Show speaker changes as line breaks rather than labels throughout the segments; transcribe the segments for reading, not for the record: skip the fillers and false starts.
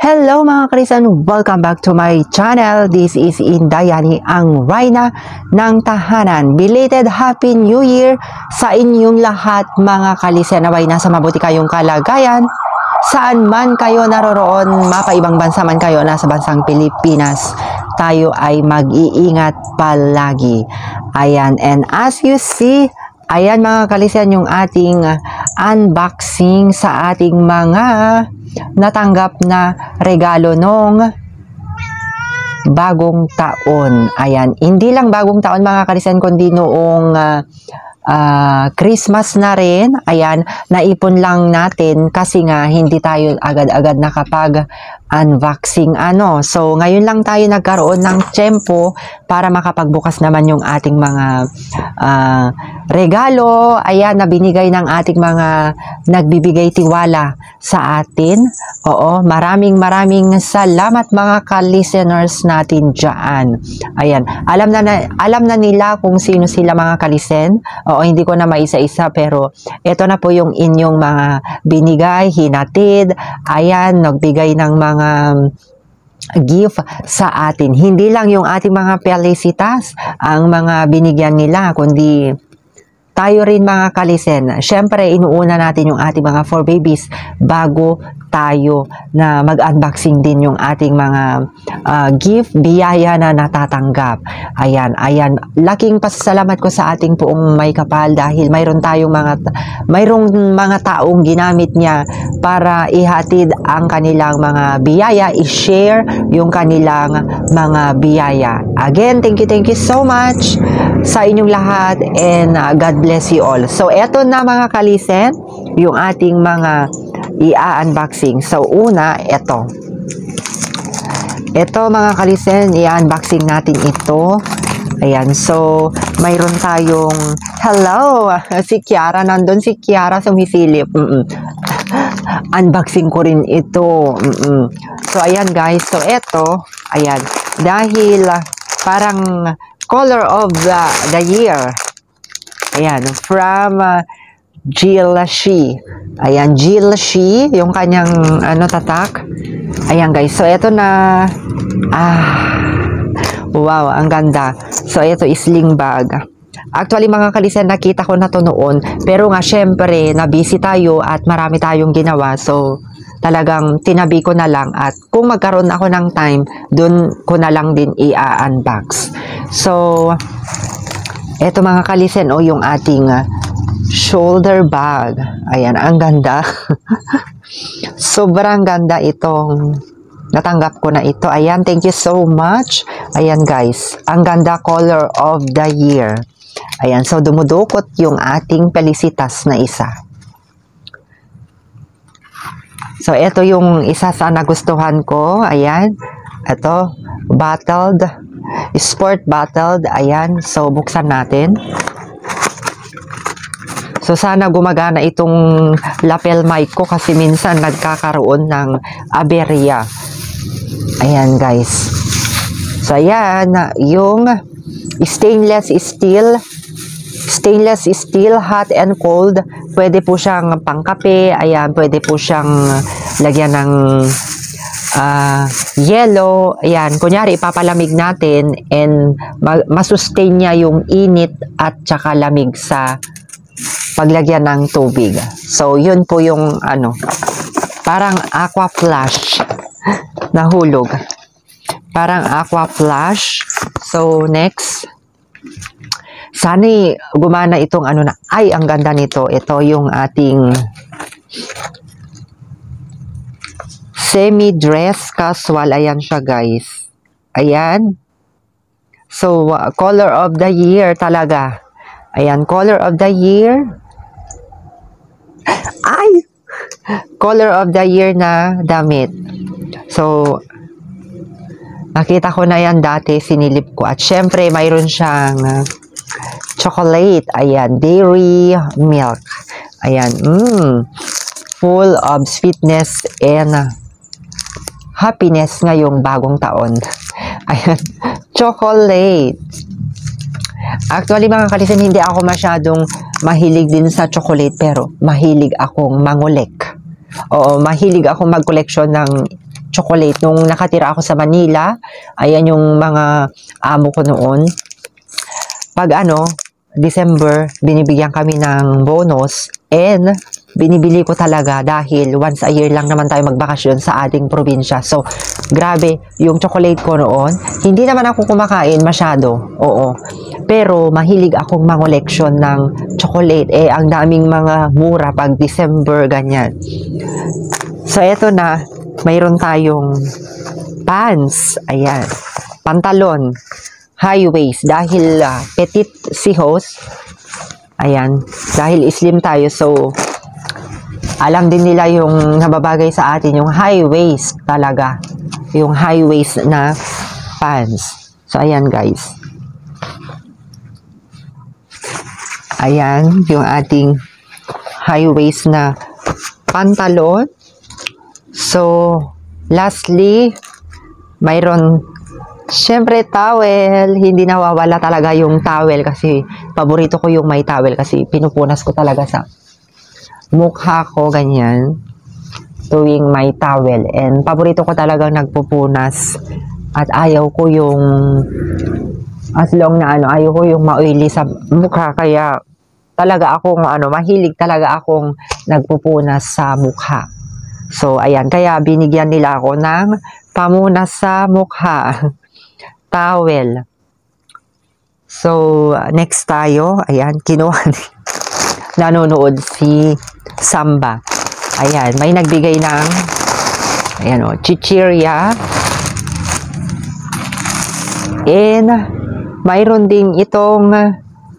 Hello mga karisan! Welcome back to my channel. This is Indayani, ang Reyna ng Tahanan. Belated Happy New Year sa inyong lahat mga kalisan. Naway nasa mabuti kayong kalagayan. Saan man kayo naroroon, mapaibang bansa man kayo, nasa bansang Pilipinas, tayo ay mag-iingat palagi. Ayan, and as you see, ayan mga kalisan yung ating unboxing sa ating mga natanggap na regalo nung bagong taon. Ayan, hindi lang bagong taon mga kalisan, kundi noong Christmas na rin. Ayan, naipon lang natin kasi nga hindi tayo agad-agad nakapag unboxing So, ngayon lang tayo nagkaroon ng tiyempo para makapagbukas naman yung ating mga regalo. Ayan, na binigay ng ating mga nagbibigay tiwala sa atin. Oo, maraming salamat mga ka-listeners natin dyan. Ayan, alam na nila kung sino sila mga kalisen. Oo, hindi ko na maisa-isa, pero ito na po yung inyong mga binigay, hinatid. Ayan, nagbigay ng mga gift sa atin. Hindi lang yung ating mga felicitas ang mga binigyan nila, kundi tayo rin mga kalisen. Siyempre, inuuna natin yung ating mga 4 babies bago tayo na mag-unboxing din yung ating mga gift, biyaya na natatanggap. Ayan. Laking pasasalamat ko sa ating poong may kapal dahil mayroong mga taong ginamit niya para ihatid ang kanilang mga biyaya, i-share yung kanilang mga biyaya. Again, thank you so much sa inyong lahat, and God bless you all. So, eto na mga kalisen, yung ating mga i-unboxing. So, una, ito. Ito mga kalisen, i-unboxing natin ito. Ayan, so, mayroon tayong, hello, si Kiara, nandun si Kiara sumisilip. Unboxing ko rin ito. So, ayan guys, so ito, ayan, dahil parang color of the year. Ayan, from Jill Shi. Ayan, Jill Shi, yung kanyang tatak. Ayan guys, so ito na, wow, ang ganda. So ito is sling bag. Actually mga kalisen, nakita ko na to noon, pero nga syempre, na-busy tayo at marami tayong ginawa. So talagang tinabi ko na lang, at kung magkaroon ako ng time, dun ko na lang din i-unbox. So, eto mga kalisen, yung ating shoulder bag. Ayan, ang ganda. Sobrang ganda itong natanggap ko na ito. Ayan, thank you so much. Ayan guys, ang ganda, color of the year. Ayan, so dumudukot yung ating felicitas na isa. So, ito yung isa sa nagustuhan ko. Ayan. Ito, bottled. Sport bottled. Ayan. So, buksan natin. So, sana gumagana itong lapel mic ko kasi minsan nagkakaroon ng aberya. Ayan, guys. So, ayan. Yung stainless steel, hot and cold. Pwede po siyang pangkape. Ayan, pwede po siyang lagyan ng yellow. Ayan, kunyari ipapalamig natin and masustain niya yung init at saka lamig sa paglagyan ng tubig. So, yun po yung parang aqua flash na hulog. Parang aqua flash. So, next. Sana gumana itong ay, ang ganda nito. Ito yung ating semi-dress casual. Ayan siya guys. Ayan. So, color of the year talaga. Ayan, color of the year. Ay! Color of the year na damit. So, nakita ko na yan dati, sinilip ko. At syempre, mayroon siyang chocolate. Ayan, dairy milk. Ayan, full of sweetness and happiness ngayong bagong taon. Ayan, chocolate. Actually mga kalisan, hindi ako masyadong mahilig din sa chocolate, pero mahilig akong mangulek. Oo, mahilig akong mag-collection ng chocolate. Nung nakatira ako sa Manila, ayan yung mga amo ko noon. Pag December, binibigyan kami ng bonus and binibili ko talaga dahil once a year lang naman tayo magbakasyon sa ating probinsya. So, grabe, yung chocolate ko noon, hindi naman ako kumakain masyado, oo. Pero, mahilig akong mangoleksyon ng chocolate. Ang daming mga mura pag December, ganyan. So, eto na, mayroon tayong pants, ayan, pantalon, high waist, dahil petite si host, ayan, dahil slim tayo, so, alam din nila yung nababagay sa atin, yung high waist talaga. Yung high waist na pants. So, ayan guys. Ayan, yung ating high waist na pantalon. So, lastly, mayroon, syempre, towel. Hindi nawawala talaga yung towel kasi paborito ko yung may towel kasi pinupunas ko talaga sa mukha ko, ganyan, tuwing may towel. And paborito ko talagang nagpupunas at ayaw ko yung as long na ayaw ko yung ma-oily sa mukha, kaya talaga akong mahilig talaga akong nagpupunas sa mukha. So, ayan, kaya binigyan nila ako ng pamunas sa mukha. Towel. So, next tayo, ayan, kinuha nanonood si Samba. Ayan, may nagbigay ng ayan chichirya. And mayroon ding itong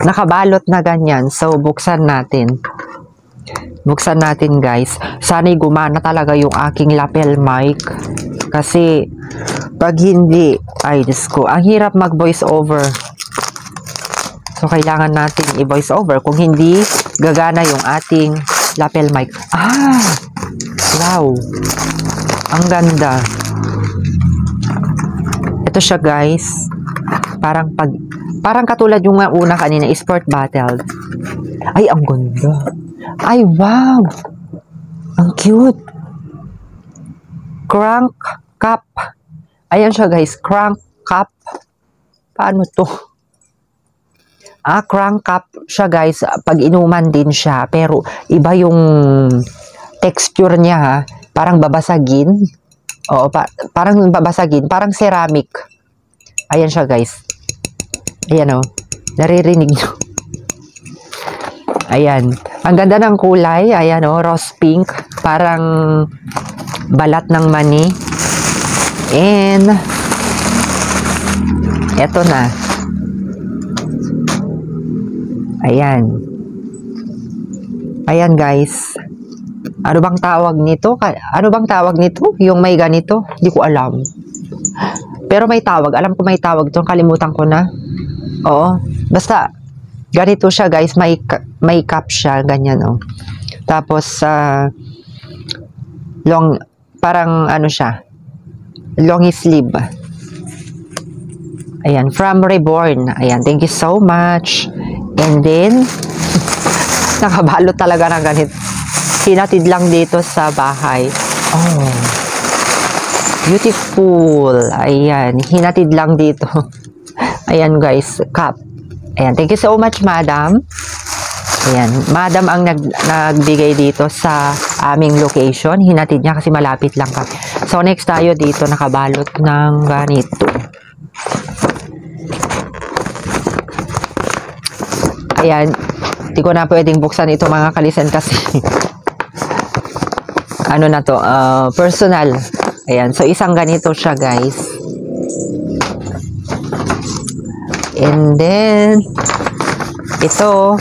nakabalot na ganyan. So, buksan natin. Buksan natin, guys. Sana'y gumana talaga yung aking lapel mic. Kasi, pag hindi, ay, Diyos ko, ang hirap mag-voice over. So, kailangan natin i-voice over. Kung hindi, gagana yung ating lapel mic. Wow! Ang ganda. Ito siya, guys. Parang katulad yung una kanina, sport battle. Ay, ang ganda. Ay, wow! Ang cute. Crank cup. Ayan siya, guys. Crank cup. Paano to? Crank cup siya, guys. Pag inuman din siya. Pero, iba yung texture niya, ha. Parang babasagin. Oo, parang babasagin. Parang ceramic. Ayan siya, guys. Ayan, naririnig nyo. Ayan. Ang ganda ng kulay. Ayan, rose pink. Parang balat ng mani. And, eto na. Ayan. Ayan, guys. Ano bang tawag nito? Ano bang tawag nito? Yung may ganito? Hindi ko alam. Pero may tawag. Alam ko may tawag ito. Kalimutan ko na. Oo. Basta, ganito siya, guys. May cup siya. Ganyan, Tapos, parang siya. Long sleeve. Ayan. From Reborn. Ayan. Thank you so much. And then, nakabalot talaga ng ganito. Hinatid lang dito sa bahay. Oh. Beautiful. Ayan. Hinatid lang dito. Ayan, guys. Cup. Ayan. Thank you so much, madam. Ayan. Madam ang nagbigay dito sa aming location. Hinatid niya kasi malapit lang kami. So, next tayo dito. Nakabalot ng ganito. Ayan. Hindi ko na pwedeng buksan ito, mga kalisen, kasi ano na to, personal. Ayan. So, isang ganito siya, guys. And then, ito.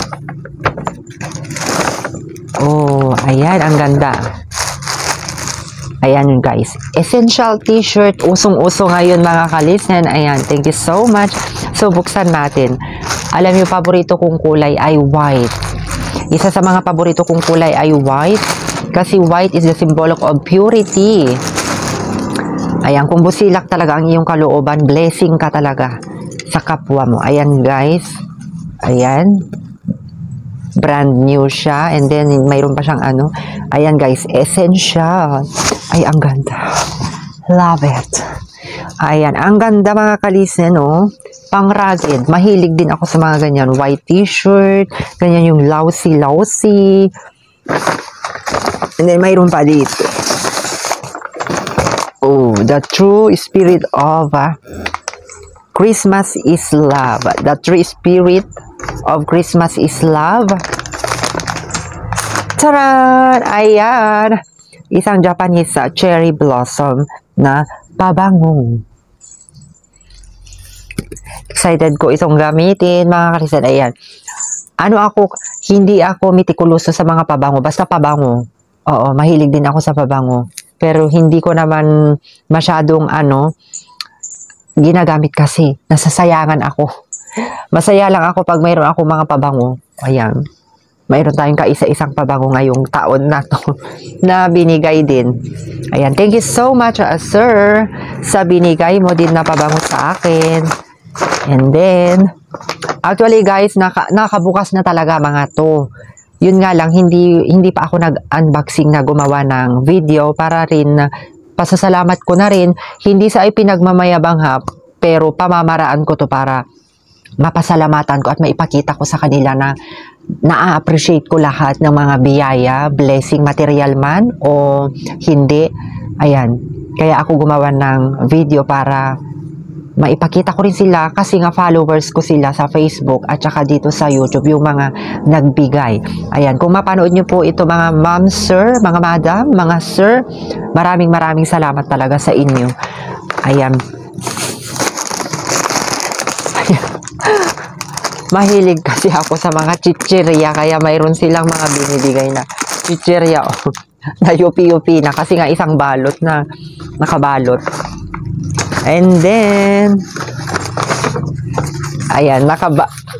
Oh, ayan. Ang ganda. Ayan, guys. Essential t-shirt. Usong-uso ngayon, mga kalisen. Ayan. Thank you so much. So, buksan natin. Alam niyo, paborito kong kulay ay white. Isa sa mga paborito kong kulay ay white. Kasi white is the symbol of purity. Ayan, kung busilak talaga ang iyong kalooban, blessing ka talaga sa kapwa mo. Ayan, guys. Ayan. Brand new siya. And then, mayroon pa siyang Ayan, guys. Essential. Ay, ang ganda. Love it. Ayan, ang ganda mga kalisen, no? Pang rugged. Mahilig din ako sa mga ganyan. White t-shirt, ganyan yung lousy. And then, mayroon pa dito. Oh, the true spirit of Christmas is love. The true spirit of Christmas is love. Taran! Ayan! Isang Japanese cherry blossom na pabango. Excited ko itong gamitin, mga kalisan. Ayan. Hindi ako mitikuloso sa mga pabango. Basta pabango. Oo, mahilig din ako sa pabango. Pero hindi ko naman masyadong ginagamit kasi. Nasasayangan ako. Masaya lang ako pag mayroon ako mga pabango. Ayan. Mayroon tayong kaisa-isang pabango ngayong taon na to na binigay din. Ayan. Thank you so much, sir, sa binigay mo din na pabango sa akin. And then, actually guys, nakabukas na talaga mga to. Yun nga lang, hindi pa ako nag-unboxing na gumawa ng video para rin pasasalamat ko na rin. Hindi sa ipinagmamayabang pero pamamaraan ko to para mapasalamatan ko at maipakita ko sa kanila na na-appreciate ko lahat ng mga biyaya, blessing, material man o hindi. Ayan. Kaya ako gumawa ng video para maipakita ko rin sila kasi nga followers ko sila sa Facebook at saka dito sa YouTube, yung mga nagbigay. Ayan. Kung mapanood nyo po ito mga ma'am, sir, mga madam, mga sir, maraming salamat talaga sa inyo. Ayan. Mahilig kasi ako sa mga chichirya, kaya mayroon silang mga binibigay na chichirya na yupi-yupi na kasi nga isang balot na nakabalot. And then ayan,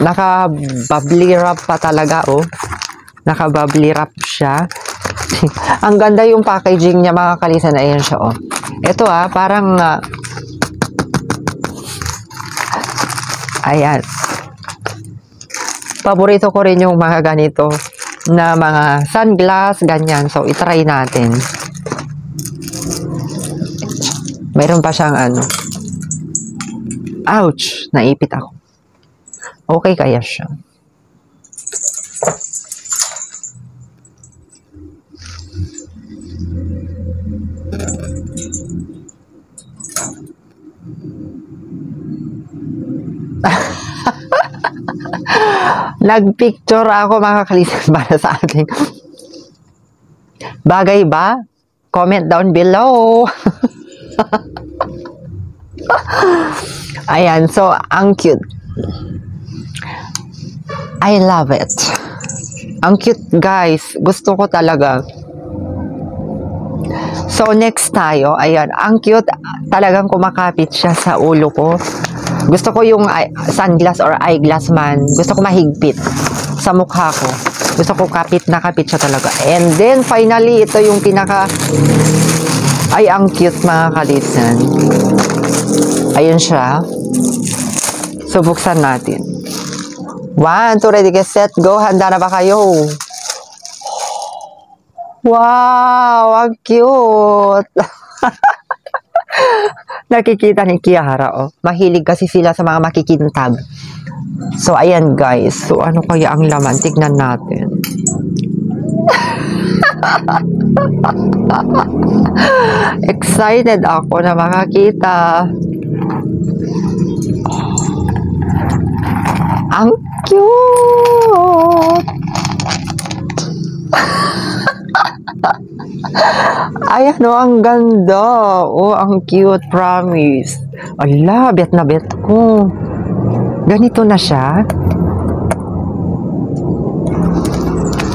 naka-bubbly wrap pa talaga, naka-bubbly wrap siya. Ang ganda yung packaging niya mga kalisan. Ayan siya, ito parang ayan. Paborito ko rin yung mga ganito na mga sunglass, ganyan. So, itry natin. Mayroon pa siyang ouch! Naipit ako. Okay kaya siya. Nagpicture ako mga kalisas para sa ating bagay ba? Comment down below. Ayan, so ang cute. I love it. Ang cute guys. Gusto ko talaga. So next tayo, ayan, ang cute. Talagang kumakapit siya sa ulo ko. Gusto ko yung sunglass or eyeglass man. Gusto ko mahigpit sa mukha ko. Gusto ko kapit na kapit siya talaga. And then, finally, ito yung ay, ang cute mga kalisan. Ayun siya. So, buksan natin. 1, 2, ready, get, set, go. Handa na ba kayo? Wow! Ang cute! Nakikita ni Kiara, Mahilig kasi sila sa mga makikintab. So, ayan guys. So, ano kaya ang laman? Tignan natin. Excited ako na makakita. Ang cute! Ayan ang ganda. Ang cute, promise. Ala, bet na bet ko. Ganito na siya.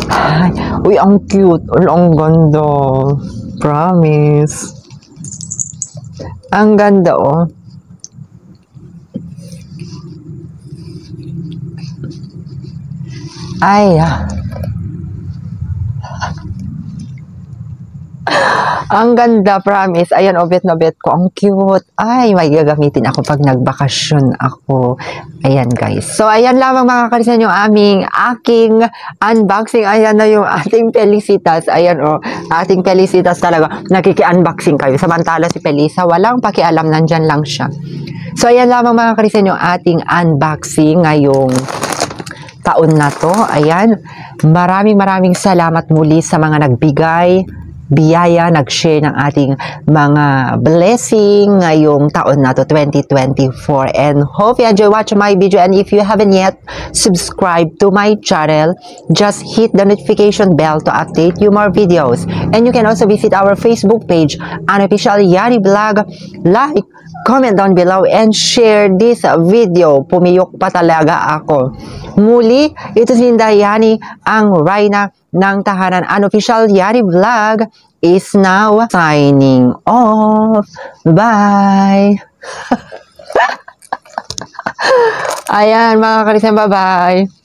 Ay, uy, ang cute. Ang ganda. Promise. Ang ganda, Ay, Ang ganda, promise. Ayan, obet na bet ko. Ang cute. Ay, may gagamitin ako pag nagbakasyon ako. Ayan, guys. So, ayan lamang mga karisan yung aking unboxing. Ayan na yung ating Felicitas. Ayan, ating Felicitas talaga. Nakiki-unboxing kayo. Samantala si Felisa, walang pakialam. Nandyan lang siya. So, ayan lamang mga karisan yung ating unboxing ngayong taon na to. Ayan. Maraming salamat muli sa mga nagbigay biyaya, nag-share ng ating mga blessing ngayong taon na to, 2024. And hope you enjoy watching my video. And if you haven't yet subscribed to my channel, just hit the notification bell to update you more videos. And you can also visit our Facebook page, Unofficial Yani Vlog. Like, comment down below, and share this video. Pumiyok pa talaga ako. Muli, ito si Yani, ang Reyna ng Tahanan. Unofficial Yani Vlog is now signing off. Bye! Ayan mga karisan, bye-bye!